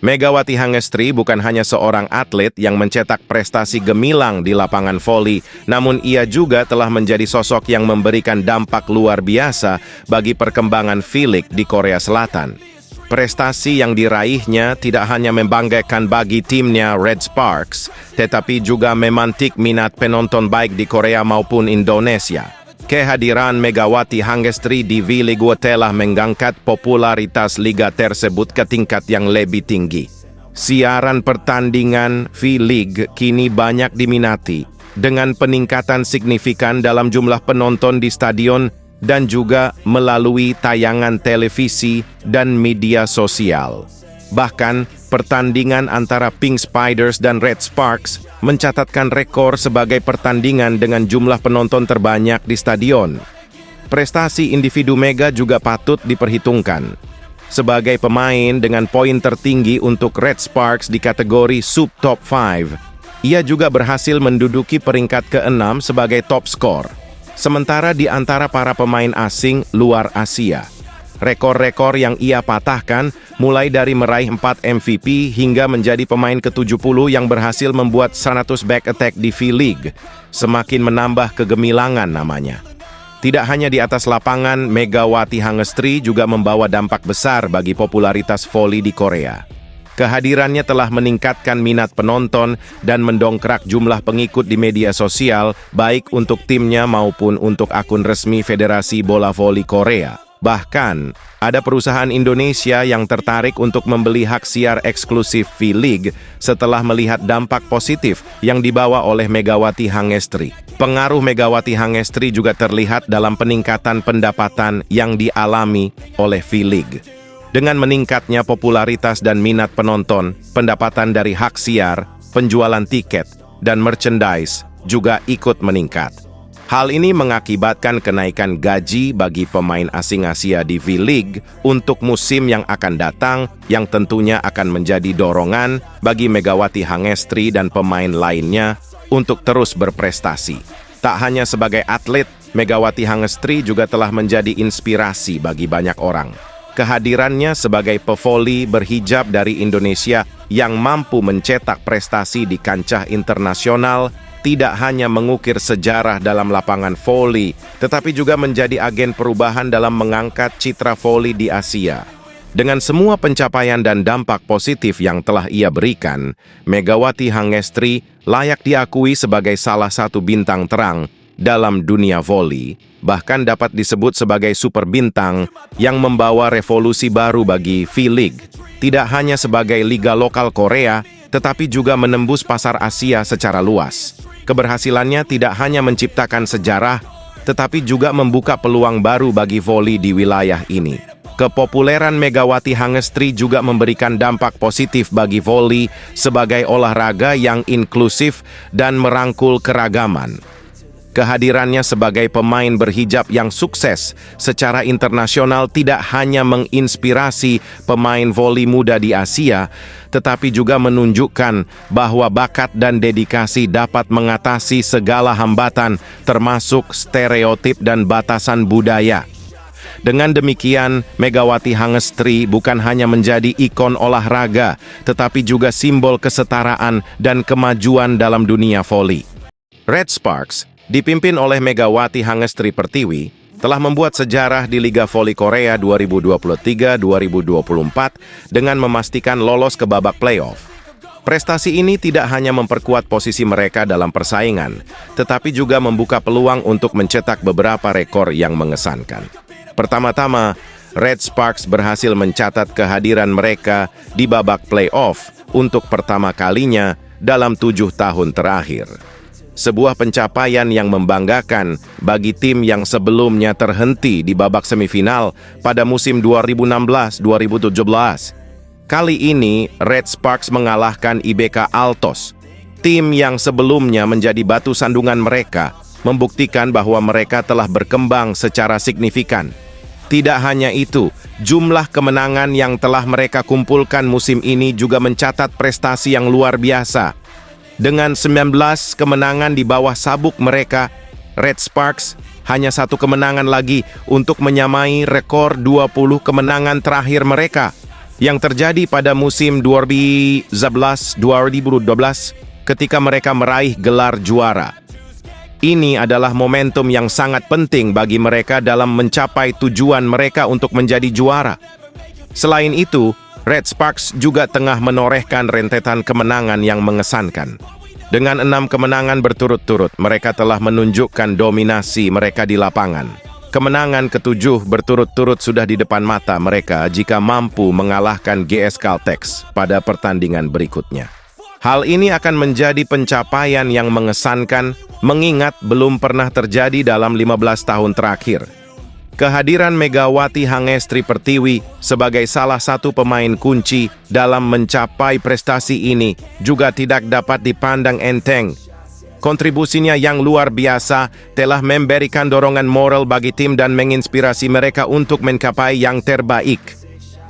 Megawati Hangestri bukan hanya seorang atlet yang mencetak prestasi gemilang di lapangan voli, namun ia juga telah menjadi sosok yang memberikan dampak luar biasa bagi perkembangan V-League di Korea Selatan. Prestasi yang diraihnya tidak hanya membanggakan bagi timnya Red Sparks, tetapi juga memantik minat penonton baik di Korea maupun Indonesia. Kehadiran Megawati Hangestri di V-League telah mengangkat popularitas liga tersebut ke tingkat yang lebih tinggi. Siaran pertandingan V-League kini banyak diminati, dengan peningkatan signifikan dalam jumlah penonton di stadion dan juga melalui tayangan televisi dan media sosial. Bahkan, pertandingan antara Pink Spiders dan Red Sparks mencatatkan rekor sebagai pertandingan dengan jumlah penonton terbanyak di stadion. Prestasi individu Mega juga patut diperhitungkan. Sebagai pemain dengan poin tertinggi untuk Red Sparks di kategori Sub Top 5, ia juga berhasil menduduki peringkat ke-6 sebagai top skor. Sementara di antara para pemain asing luar Asia, rekor-rekor yang ia patahkan mulai dari meraih 4 MVP hingga menjadi pemain ke-70 yang berhasil membuat 100 back attack di V-League, semakin menambah kegemilangan namanya. Tidak hanya di atas lapangan, Megawati Hangestri juga membawa dampak besar bagi popularitas voli di Korea. Kehadirannya telah meningkatkan minat penonton dan mendongkrak jumlah pengikut di media sosial, baik untuk timnya maupun untuk akun resmi Federasi Bola Voli Korea. Bahkan, ada perusahaan Indonesia yang tertarik untuk membeli hak siar eksklusif V-League setelah melihat dampak positif yang dibawa oleh Megawati Hangestri. Pengaruh Megawati Hangestri juga terlihat dalam peningkatan pendapatan yang dialami oleh V-League. Dengan meningkatnya popularitas dan minat penonton, pendapatan dari hak siar, penjualan tiket, dan merchandise juga ikut meningkat. Hal ini mengakibatkan kenaikan gaji bagi pemain asing Asia di V-League untuk musim yang akan datang, yang tentunya akan menjadi dorongan bagi Megawati Hangestri dan pemain lainnya untuk terus berprestasi. Tak hanya sebagai atlet, Megawati Hangestri juga telah menjadi inspirasi bagi banyak orang. Kehadirannya sebagai pevoli berhijab dari Indonesia yang mampu mencetak prestasi di kancah internasional tidak hanya mengukir sejarah dalam lapangan voli, tetapi juga menjadi agen perubahan dalam mengangkat citra voli di Asia. Dengan semua pencapaian dan dampak positif yang telah ia berikan, Megawati Hangestri layak diakui sebagai salah satu bintang terang dalam dunia voli, bahkan dapat disebut sebagai super bintang yang membawa revolusi baru bagi V-League. Tidak hanya sebagai liga lokal Korea, tetapi juga menembus pasar Asia secara luas. Keberhasilannya tidak hanya menciptakan sejarah, tetapi juga membuka peluang baru bagi voli di wilayah ini. Kepopuleran Megawati Hangestri juga memberikan dampak positif bagi voli sebagai olahraga yang inklusif dan merangkul keragaman. Kehadirannya sebagai pemain berhijab yang sukses secara internasional tidak hanya menginspirasi pemain voli muda di Asia, tetapi juga menunjukkan bahwa bakat dan dedikasi dapat mengatasi segala hambatan, termasuk stereotip dan batasan budaya. Dengan demikian, Megawati Hangestri bukan hanya menjadi ikon olahraga, tetapi juga simbol kesetaraan dan kemajuan dalam dunia voli. Red Sparks, dipimpin oleh Megawati Hangestri Pertiwi, telah membuat sejarah di Liga Voli Korea 2023-2024 dengan memastikan lolos ke babak playoff. Prestasi ini tidak hanya memperkuat posisi mereka dalam persaingan, tetapi juga membuka peluang untuk mencetak beberapa rekor yang mengesankan. Pertama-tama, Red Sparks berhasil mencatat kehadiran mereka di babak playoff untuk pertama kalinya dalam 7 tahun terakhir. Sebuah pencapaian yang membanggakan bagi tim yang sebelumnya terhenti di babak semifinal pada musim 2016-2017. Kali ini, Red Sparks mengalahkan IBK Altos, tim yang sebelumnya menjadi batu sandungan mereka, membuktikan bahwa mereka telah berkembang secara signifikan. Tidak hanya itu, jumlah kemenangan yang telah mereka kumpulkan musim ini juga mencatat prestasi yang luar biasa. Dengan 19 kemenangan di bawah sabuk mereka, Red Sparks hanya 1 kemenangan lagi untuk menyamai rekor 20 kemenangan terakhir mereka, yang terjadi pada musim 2011-2012 ketika mereka meraih gelar juara. Ini adalah momentum yang sangat penting bagi mereka dalam mencapai tujuan mereka untuk menjadi juara. Selain itu, Red Sparks juga tengah menorehkan rentetan kemenangan yang mengesankan. Dengan 6 kemenangan berturut-turut, mereka telah menunjukkan dominasi mereka di lapangan. Kemenangan ke-7 berturut-turut sudah di depan mata mereka jika mampu mengalahkan GS Caltex pada pertandingan berikutnya. Hal ini akan menjadi pencapaian yang mengesankan, mengingat belum pernah terjadi dalam 15 tahun terakhir. Kehadiran Megawati Hangestri Pertiwi sebagai salah satu pemain kunci dalam mencapai prestasi ini juga tidak dapat dipandang enteng. Kontribusinya yang luar biasa telah memberikan dorongan moral bagi tim dan menginspirasi mereka untuk mencapai yang terbaik.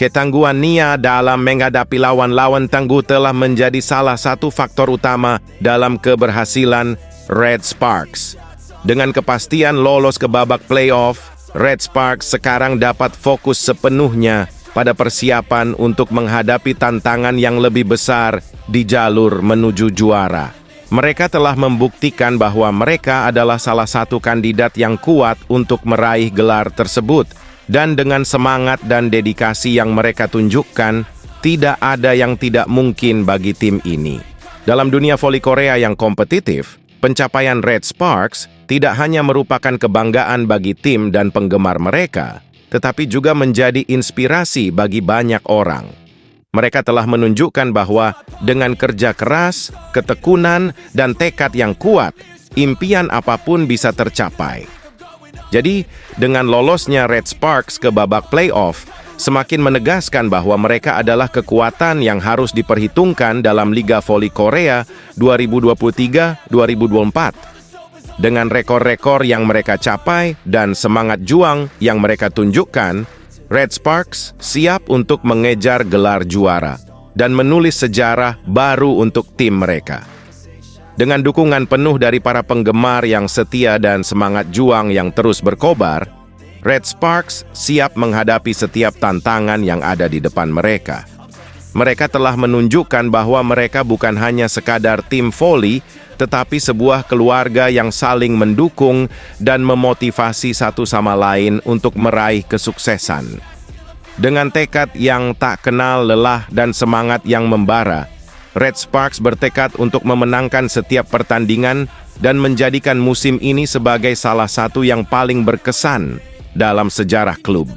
Ketangguhan Nia dalam menghadapi lawan-lawan tangguh telah menjadi salah satu faktor utama dalam keberhasilan Red Sparks. Dengan kepastian lolos ke babak playoff, Red Sparks sekarang dapat fokus sepenuhnya pada persiapan untuk menghadapi tantangan yang lebih besar di jalur menuju juara. Mereka telah membuktikan bahwa mereka adalah salah satu kandidat yang kuat untuk meraih gelar tersebut. Dan dengan semangat dan dedikasi yang mereka tunjukkan, tidak ada yang tidak mungkin bagi tim ini. Dalam dunia voli Korea yang kompetitif, pencapaian Red Sparks tidak hanya merupakan kebanggaan bagi tim dan penggemar mereka, tetapi juga menjadi inspirasi bagi banyak orang. Mereka telah menunjukkan bahwa dengan kerja keras, ketekunan, dan tekad yang kuat, impian apapun bisa tercapai. Jadi, dengan lolosnya Red Sparks ke babak playoff, semakin menegaskan bahwa mereka adalah kekuatan yang harus diperhitungkan dalam Liga Voli Korea 2023-2024. Dengan rekor-rekor yang mereka capai dan semangat juang yang mereka tunjukkan, Red Sparks siap untuk mengejar gelar juara dan menulis sejarah baru untuk tim mereka. Dengan dukungan penuh dari para penggemar yang setia dan semangat juang yang terus berkobar, Red Sparks siap menghadapi setiap tantangan yang ada di depan mereka. Mereka telah menunjukkan bahwa mereka bukan hanya sekadar tim voli, tetapi sebuah keluarga yang saling mendukung dan memotivasi satu sama lain untuk meraih kesuksesan. Dengan tekad yang tak kenal lelah dan semangat yang membara, Red Sparks bertekad untuk memenangkan setiap pertandingan dan menjadikan musim ini sebagai salah satu yang paling berkesan dalam sejarah klub.